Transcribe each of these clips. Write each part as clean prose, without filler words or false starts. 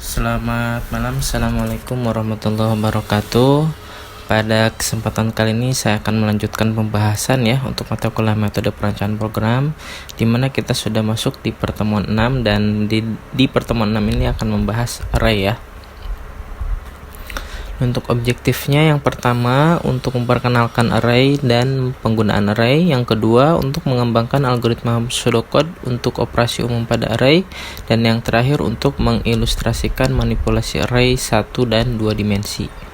Selamat malam, Assalamualaikum warahmatullahi wabarakatuh. Pada kesempatan kali ini saya akan melanjutkan pembahasan ya untuk mata kuliah metode perencanaan program, di mana kita sudah masuk di pertemuan 6 dan di pertemuan 6 ini akan membahas array ya. Untuk objektifnya, yang pertama untuk memperkenalkan array dan penggunaan array, yang kedua untuk mengembangkan algoritma pseudocode untuk operasi umum pada array, dan yang terakhir untuk mengilustrasikan manipulasi array 1 dan 2 dimensi.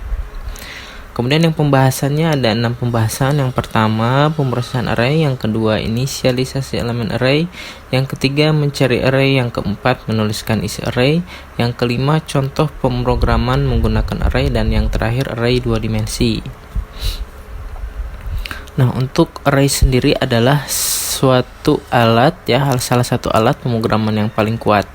Kemudian yang pembahasannya ada 6 pembahasan. Yang pertama pemrosesan array, yang kedua inisialisasi elemen array, yang ketiga mencari array, yang keempat menuliskan isi array, yang kelima contoh pemrograman menggunakan array, dan yang terakhir array 2 dimensi. Nah, untuk array sendiri adalah suatu alat ya, salah satu alat pemrograman yang paling kuat.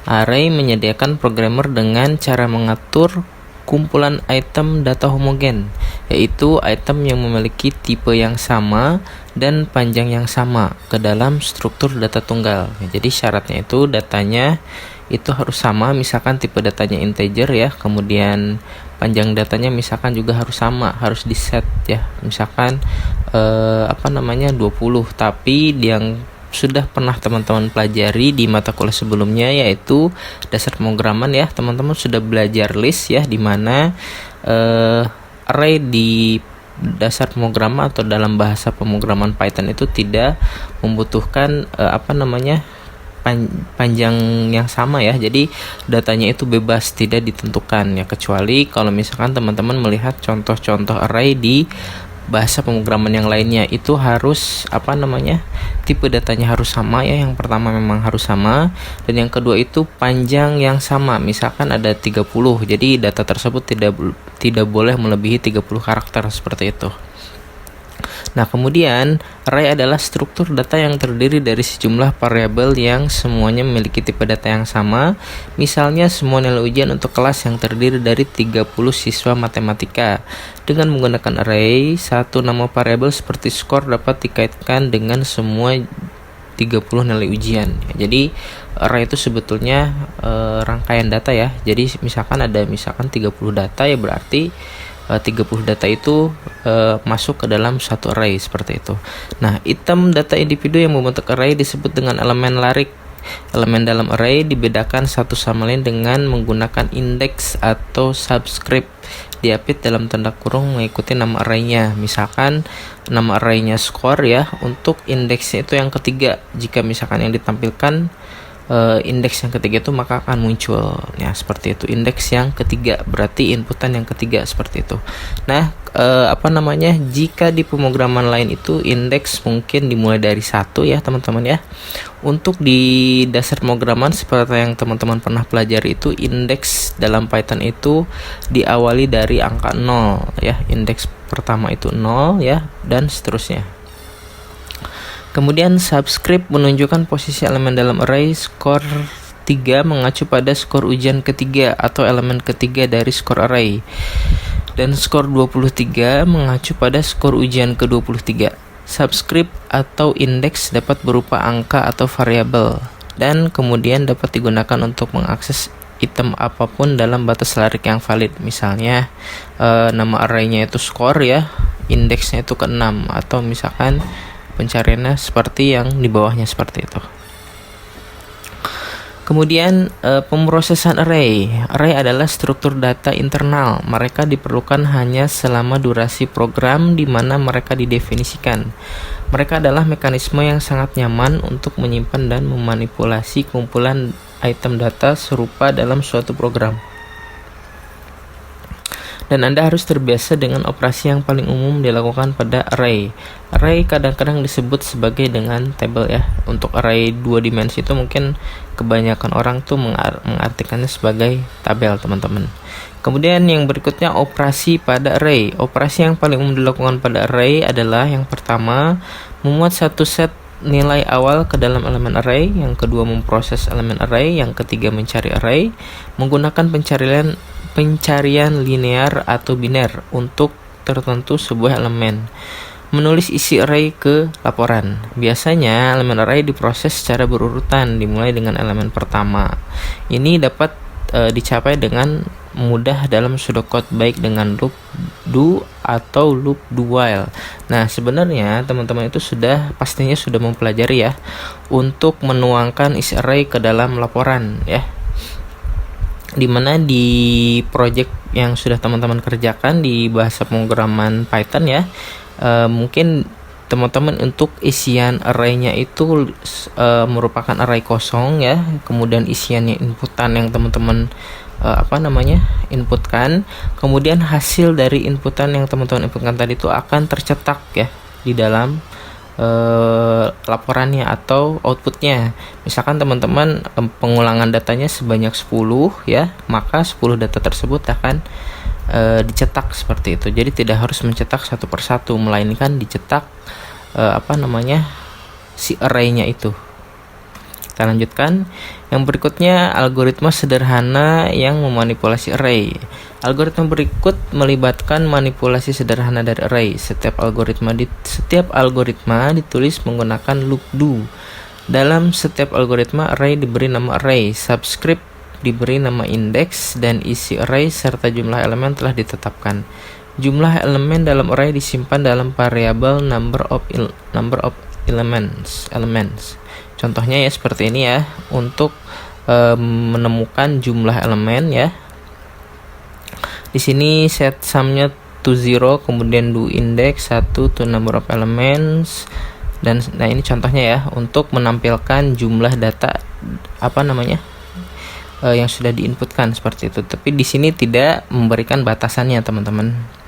Array menyediakan programmer dengan cara mengatur kumpulan item data homogen, yaitu item yang memiliki tipe yang sama dan panjang yang sama ke dalam struktur data tunggal. Jadi syaratnya itu datanya itu harus sama, misalkan tipe datanya integer ya, kemudian panjang datanya misalkan juga harus sama, harus di set ya, misalkan 20, tapi yang sudah pernah teman-teman pelajari di mata kuliah sebelumnya yaitu dasar pemrograman ya, teman-teman sudah belajar list ya, dimana array di dasar pemrograman atau dalam bahasa pemrograman Python itu tidak membutuhkan panjang yang sama ya, jadi datanya itu bebas, tidak ditentukan ya, kecuali kalau misalkan teman-teman melihat contoh-contoh array di bahasa pemrograman yang lainnya, itu harus tipe datanya harus sama ya. Yang pertama memang harus sama, dan yang kedua itu panjang yang sama, misalkan ada 30, jadi data tersebut tidak boleh melebihi 30 karakter seperti itu. Nah, kemudian array adalah struktur data yang terdiri dari sejumlah variabel yang semuanya memiliki tipe data yang sama. Misalnya semua nilai ujian untuk kelas yang terdiri dari 30 siswa matematika. Dengan menggunakan array, satu nama variabel seperti skor dapat dikaitkan dengan semua 30 nilai ujian. Jadi array itu sebetulnya rangkaian data ya. Jadi misalkan ada 30 data ya, berarti 30 data itu masuk ke dalam satu array seperti itu. Nah, item data individu yang membentuk array disebut dengan elemen larik. Elemen dalam array dibedakan satu sama lain dengan menggunakan indeks atau subscript, diapit dalam tanda kurung mengikuti nama arraynya. Misalkan nama arraynya score ya, untuk indeksnya itu yang ketiga. Jika misalkan yang ditampilkan indeks yang ketiga itu, maka akan muncul ya seperti itu, indeks yang ketiga, berarti inputan yang ketiga seperti itu. Nah, jika di pemrograman lain itu indeks mungkin dimulai dari 1 ya teman-teman ya. Untuk di dasar pemrograman seperti yang teman-teman pernah pelajari itu, indeks dalam Python itu diawali dari angka 0 ya, indeks pertama itu 0 ya, dan seterusnya. Kemudian subscript menunjukkan posisi elemen dalam array. Skor 3 mengacu pada skor ujian ketiga atau elemen ketiga dari skor array. Dan skor 23 mengacu pada skor ujian ke-23. Subscript atau indeks dapat berupa angka atau variabel, dan kemudian dapat digunakan untuk mengakses item apapun dalam batas larik yang valid. Misalnya nama arraynya itu skor ya, indeksnya itu ke-6, atau misalkan pencariannya seperti yang di bawahnya seperti itu. Kemudian pemrosesan array. Array adalah struktur data internal. Mereka diperlukan hanya selama durasi program di mana mereka didefinisikan. Mereka adalah mekanisme yang sangat nyaman untuk menyimpan dan memanipulasi kumpulan item data serupa dalam suatu program. Dan Anda harus terbiasa dengan operasi yang paling umum dilakukan pada array. Array kadang-kadang disebut sebagai dengan table ya. Untuk array 2 dimensi itu mungkin kebanyakan orang tuh mengartikannya sebagai tabel, teman-teman. Kemudian yang berikutnya operasi pada array. Operasi yang paling umum dilakukan pada array adalah yang pertama memuat satu set nilai awal ke dalam elemen array, yang kedua memproses elemen array, yang ketiga mencari array menggunakan pencarian linear atau biner untuk tertentu sebuah elemen. Menulis isi array ke laporan. Biasanya elemen array diproses secara berurutan, dimulai dengan elemen pertama. Ini dapat dicapai dengan mudah dalam pseudocode, baik dengan loop do atau loop do while. Nah, sebenarnya teman-teman itu pastinya sudah mempelajari ya untuk menuangkan isi array ke dalam laporan ya, dimana di project yang sudah teman-teman kerjakan di bahasa pemrograman Python ya, mungkin teman-teman untuk isian array-nya itu merupakan array kosong ya, kemudian isiannya inputan yang teman-teman inputkan, kemudian hasil dari inputan yang teman-teman inputkan tadi itu akan tercetak ya di dalam laporannya atau outputnya. Misalkan teman-teman pengulangan datanya sebanyak 10 ya, maka 10 data tersebut akan dicetak seperti itu. Jadi tidak harus mencetak satu persatu, melainkan dicetak si array-nya itu. Kita lanjutkan. Yang berikutnya, algoritma sederhana yang memanipulasi array. Algoritma berikut melibatkan manipulasi sederhana dari array. Setiap algoritma ditulis menggunakan loop do. Dalam setiap algoritma, array diberi nama array, subscript diberi nama index, dan isi array serta jumlah elemen telah ditetapkan. Jumlah elemen dalam array disimpan dalam variabel number of elements. Contohnya ya seperti ini ya, untuk menemukan jumlah elemen ya. Di sini set sum-nya to 0, kemudian do index 1 to number of elements, dan nah ini contohnya ya untuk menampilkan jumlah data yang sudah diinputkan seperti itu. Tapi di sini tidak memberikan batasannya teman-teman.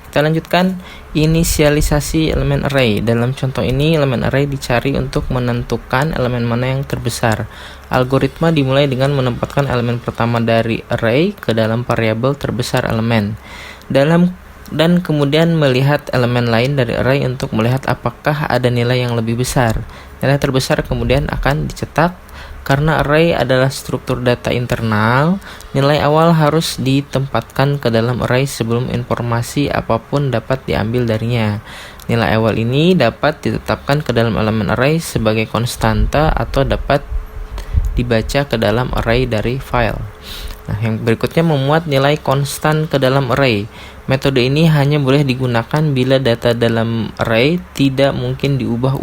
Kita lanjutkan, inisialisasi elemen array. Dalam contoh ini, elemen array dicari untuk menentukan elemen mana yang terbesar. Algoritma dimulai dengan menempatkan elemen pertama dari array ke dalam variabel terbesar elemen. Dan kemudian melihat elemen lain dari array untuk melihat apakah ada nilai yang lebih besar. Nilai terbesar kemudian akan dicetak. Karena array adalah struktur data internal, nilai awal harus ditempatkan ke dalam array sebelum informasi apapun dapat diambil darinya. Nilai awal ini dapat ditetapkan ke dalam elemen array sebagai konstanta atau dapat dibaca ke dalam array dari file. Nah, yang berikutnya memuat nilai konstan ke dalam array. Metode ini hanya boleh digunakan bila data dalam array tidak mungkin diubah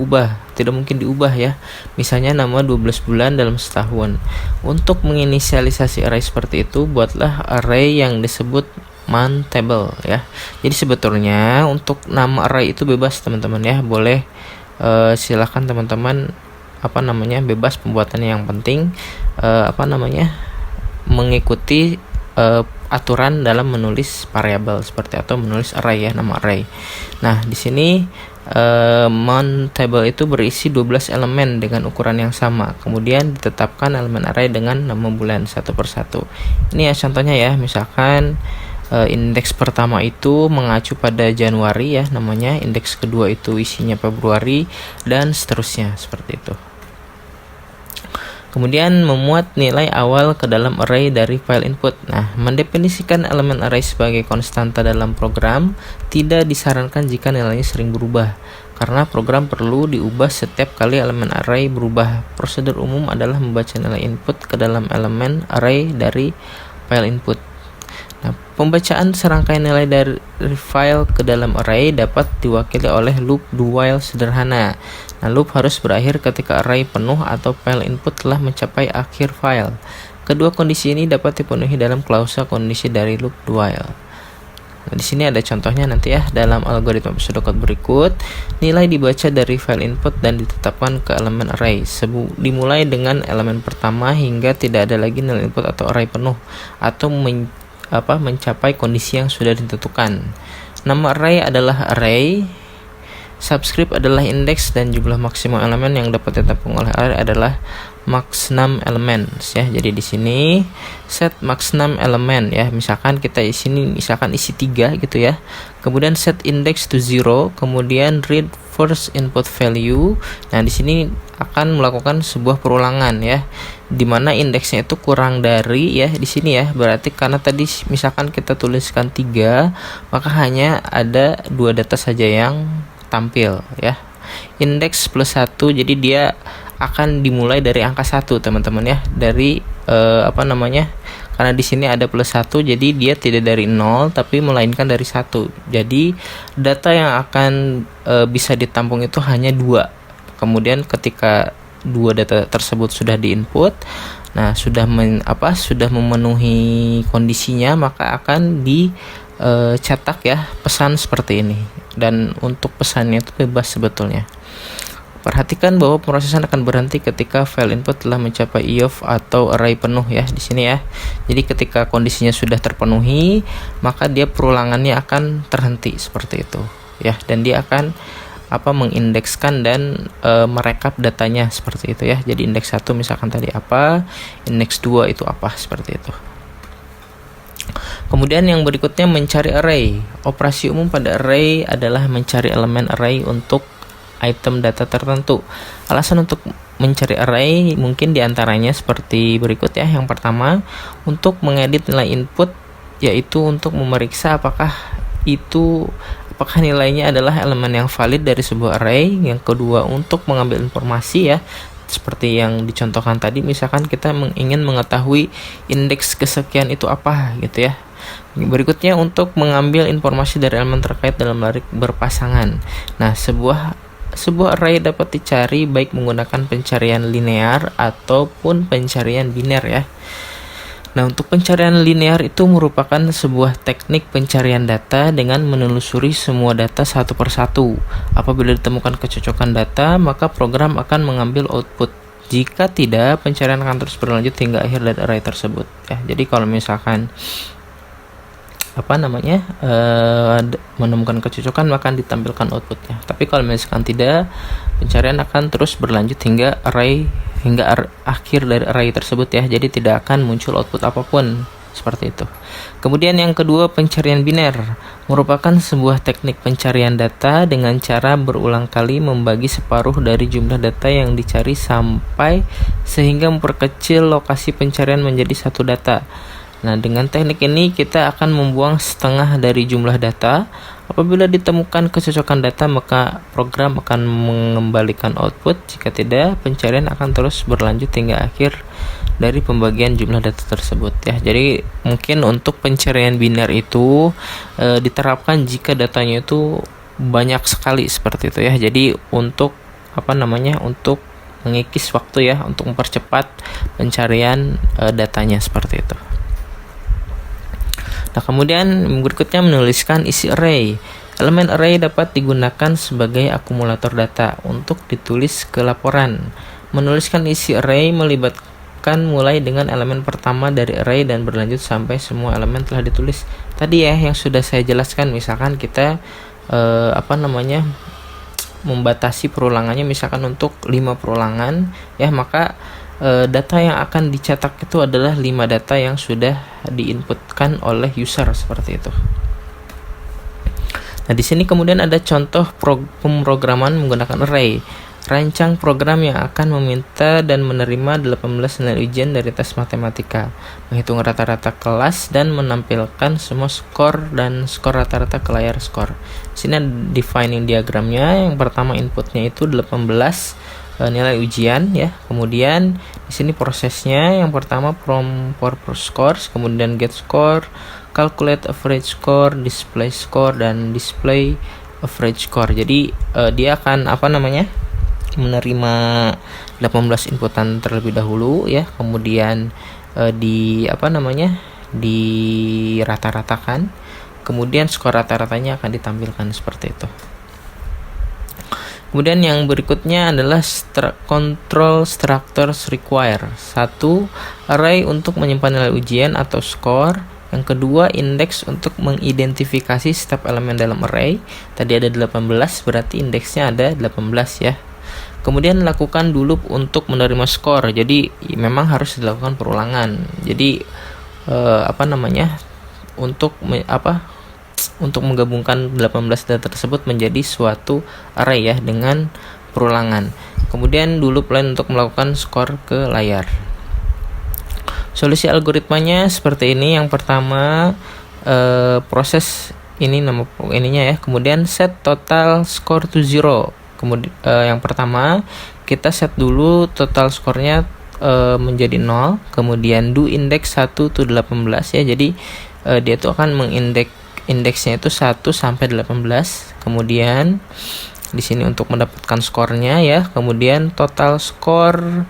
ya. Misalnya nama 12 bulan dalam setahun. Untuk menginisialisasi array seperti itu, buatlah array yang disebut mountable ya. Jadi sebetulnya untuk nama array itu bebas teman-teman ya. Boleh silakan teman-teman bebas pembuatannya, yang penting mengikuti aturan dalam menulis variabel seperti atau menulis array ya, nama array. Nah, di sini mountable itu berisi 12 elemen dengan ukuran yang sama. Kemudian ditetapkan elemen array dengan nama bulan satu persatu. Ini ya contohnya ya, misalkan indeks pertama itu mengacu pada Januari ya namanya, indeks kedua itu isinya Februari, dan seterusnya seperti itu. Kemudian memuat nilai awal ke dalam array dari file input. Nah, mendefinisikan elemen array sebagai konstanta dalam program tidak disarankan jika nilainya sering berubah, karena program perlu diubah setiap kali elemen array berubah. Prosedur umum adalah membaca nilai input ke dalam elemen array dari file input. Nah, pembacaan serangkaian nilai dari file ke dalam array dapat diwakili oleh loop do while sederhana. Nah, loop harus berakhir ketika array penuh atau file input telah mencapai akhir file. Kedua kondisi ini dapat dipenuhi dalam klausa kondisi dari loop do while. Nah, di sini ada contohnya nanti ya. Dalam algoritma pseudocode berikut, nilai dibaca dari file input dan ditetapkan ke elemen array. Dimulai dengan elemen pertama hingga tidak ada lagi nilai input atau array penuh atau mencapai kondisi yang sudah ditentukan. Nama array adalah array, subscript adalah indeks, dan jumlah maksimum elemen yang dapat ditampung oleh array adalah max_num elements ya. Jadi di sini set max_num element ya. Misalkan kita isi 3 gitu ya. Kemudian set index to 0, kemudian read first input value. Nah, di sini akan melakukan sebuah perulangan ya, dimana indeksnya itu kurang dari ya di sini ya. Berarti karena tadi misalkan kita tuliskan 3, maka hanya ada 2 data saja yang tampil ya. Indeks plus 1, jadi dia akan dimulai dari angka 1 teman-teman ya, dari apa namanya, karena di sini ada +1, jadi dia tidak dari 0 tapi melainkan dari 1. Jadi data yang akan bisa ditampung itu hanya 2. Kemudian ketika 2 data tersebut sudah diinput, nah sudah memenuhi kondisinya, maka akan dicetak ya pesan seperti ini. Dan untuk pesannya itu bebas sebetulnya. Perhatikan bahwa pemrosesan akan berhenti ketika file input telah mencapai IOF atau array penuh ya di sini ya. Jadi ketika kondisinya sudah terpenuhi, maka dia perulangannya akan terhenti seperti itu ya, dan dia akan mengindekskan dan merekap datanya seperti itu ya. Jadi indeks 1 misalkan tadi apa, indeks 2 itu apa, seperti itu. Kemudian yang berikutnya mencari array. Operasi umum pada array adalah mencari elemen array untuk item data tertentu. Alasan untuk mencari array mungkin diantaranya seperti berikut ya. Yang pertama, untuk mengedit nilai input, yaitu untuk memeriksa apakah nilainya adalah elemen yang valid dari sebuah array. Yang kedua, untuk mengambil informasi ya, seperti yang dicontohkan tadi, misalkan kita ingin mengetahui indeks kesekian itu apa gitu ya. Berikutnya, untuk mengambil informasi dari elemen terkait dalam baris berpasangan. Nah, sebuah array dapat dicari baik menggunakan pencarian linear ataupun pencarian biner ya. Nah, untuk pencarian linear itu merupakan sebuah teknik pencarian data dengan menelusuri semua data satu persatu. Apabila ditemukan kecocokan data, maka program akan mengambil output. Jika tidak, pencarian akan terus berlanjut hingga akhir dari array tersebut ya. Jadi kalau misalkan menemukan kecocokan, maka ditampilkan outputnya. Tapi kalau misalkan tidak, pencarian akan terus berlanjut hingga akhir dari array tersebut ya. Jadi tidak akan muncul output apapun seperti itu. Kemudian yang kedua, pencarian biner merupakan sebuah teknik pencarian data dengan cara berulang kali membagi separuh dari jumlah data yang dicari sehingga memperkecil lokasi pencarian menjadi satu data. Nah, dengan teknik ini kita akan membuang setengah dari jumlah data. Apabila ditemukan kecocokan data, maka program akan mengembalikan output. Jika tidak, pencarian akan terus berlanjut hingga akhir dari pembagian jumlah data tersebut ya. Jadi mungkin untuk pencarian biner itu diterapkan jika datanya itu banyak sekali seperti itu ya. Jadi untuk untuk mengikis waktu ya, untuk mempercepat pencarian datanya seperti itu. Nah, kemudian berikutnya menuliskan isi array. Elemen array dapat digunakan sebagai akumulator data untuk ditulis ke laporan. Menuliskan isi array melibatkan mulai dengan elemen pertama dari array dan berlanjut sampai semua elemen telah ditulis. Tadi ya yang sudah saya jelaskan, misalkan kita membatasi perulangannya misalkan untuk 5 perulangan ya, maka data yang akan dicetak itu adalah 5 data yang sudah diinputkan oleh user seperti itu. Nah, di sini kemudian ada contoh pemrograman menggunakan array. Rancang program yang akan meminta dan menerima 18 nilai ujian dari tes matematika, menghitung rata-rata kelas dan menampilkan semua skor dan skor rata-rata ke layar skor. Di sini ada defining diagramnya. Yang pertama inputnya itu 18 nilai ujian ya. Kemudian di sini prosesnya, yang pertama from for scores, kemudian get score, calculate average score, display score, dan display average score. Jadi dia akan menerima 18 inputan terlebih dahulu ya, kemudian dirata-ratakan, kemudian skor rata-ratanya akan ditampilkan seperti itu. Kemudian yang berikutnya adalah control structures require. 1. Array untuk menyimpan nilai ujian atau skor. Yang kedua, indeks untuk mengidentifikasi setiap elemen dalam array. Tadi ada 18, berarti indeksnya ada 18 ya. Kemudian lakukan dulu untuk menerima skor. Jadi memang harus dilakukan perulangan. Jadi untuk menggabungkan 18 data tersebut menjadi suatu array ya dengan perulangan. Kemudian dulu plan untuk melakukan skor ke layar. Solusi algoritmanya seperti ini. Yang pertama proses ini nama ininya ya. Kemudian set total score to 0. Kemudian yang pertama kita set dulu total skornya menjadi 0, kemudian do index 1 to 18 ya. Jadi dia tuh akan indeksnya itu 1 sampai 18. Kemudian di sini untuk mendapatkan skornya ya, kemudian total skor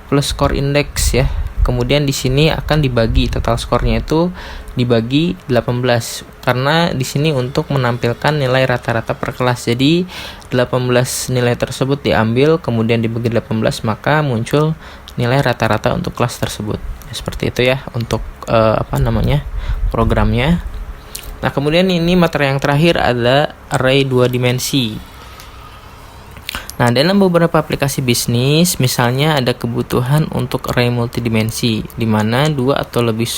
plus skor indeks ya. Kemudian di sini akan dibagi, total skornya itu dibagi 18 karena di sini untuk menampilkan nilai rata-rata per kelas. Jadi 18 nilai tersebut diambil kemudian dibagi 18, maka muncul nilai rata-rata untuk kelas tersebut. Ya, seperti itu ya untuk programnya. Nah, kemudian ini materi yang terakhir ada array 2 dimensi. Nah, dalam beberapa aplikasi bisnis, misalnya ada kebutuhan untuk array multidimensi, di mana 2 atau lebih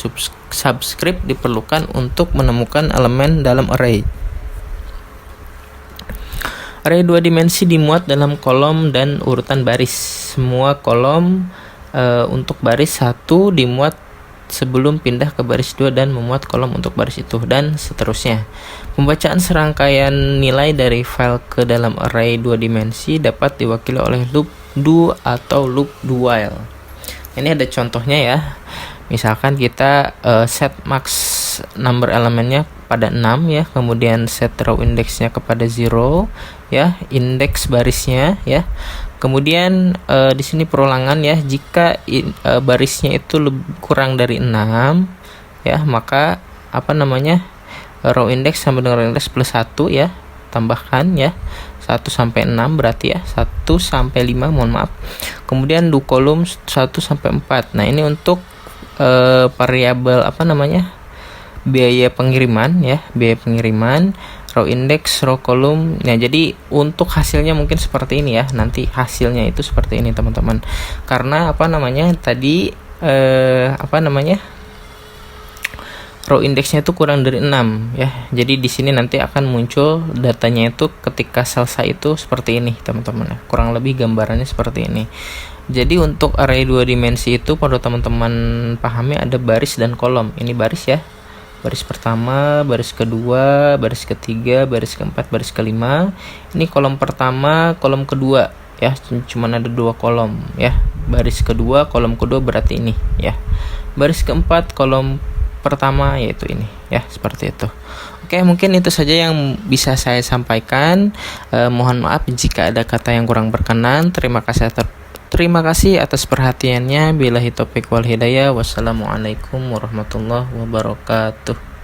subscript diperlukan untuk menemukan elemen dalam array. Array 2 dimensi dimuat dalam kolom dan urutan baris. Semua kolom untuk baris 1 dimuat sebelum pindah ke baris 2 dan memuat kolom untuk baris itu, dan seterusnya. Pembacaan serangkaian nilai dari file ke dalam array 2 dimensi dapat diwakili oleh loop do atau loop do while. Ini ada contohnya ya. Misalkan kita set max number elemennya pada 6 ya, kemudian set row indexnya kepada 0 ya, indeks barisnya ya. Kemudian di sini perulangan ya, jika barisnya itu kurang dari 6 ya, maka row index sama dengan row index plus 1 ya, tambahkan ya 1 sampai 6 berarti ya 1 sampai 5 mohon maaf. Kemudian do kolom 1 sampai 4. Nah, ini untuk variabel biaya pengiriman ya, biaya pengiriman, row index, row kolom. Nah, jadi untuk hasilnya mungkin seperti ini ya. Nanti hasilnya itu seperti ini teman-teman. Karena tadi row indexnya itu kurang dari 6 ya. Jadi di sini nanti akan muncul datanya itu ketika selesai itu seperti ini teman-teman ya. Kurang lebih gambarannya seperti ini. Jadi untuk array 2 dimensi itu perlu teman-teman pahami ada baris dan kolom. Ini baris ya. Baris pertama, baris kedua, baris ketiga, baris keempat, baris kelima. Ini kolom pertama, kolom kedua ya. Cuman ada 2 kolom ya. Baris kedua, kolom kedua berarti ini ya. Baris keempat, kolom pertama yaitu ini ya, seperti itu. Oke, mungkin itu saja yang bisa saya sampaikan. Mohon maaf jika ada kata yang kurang berkenan. Terima kasih atas perhatiannya. Billahi taufiq wal hidayah. Wassalamualaikum warahmatullahi wabarakatuh.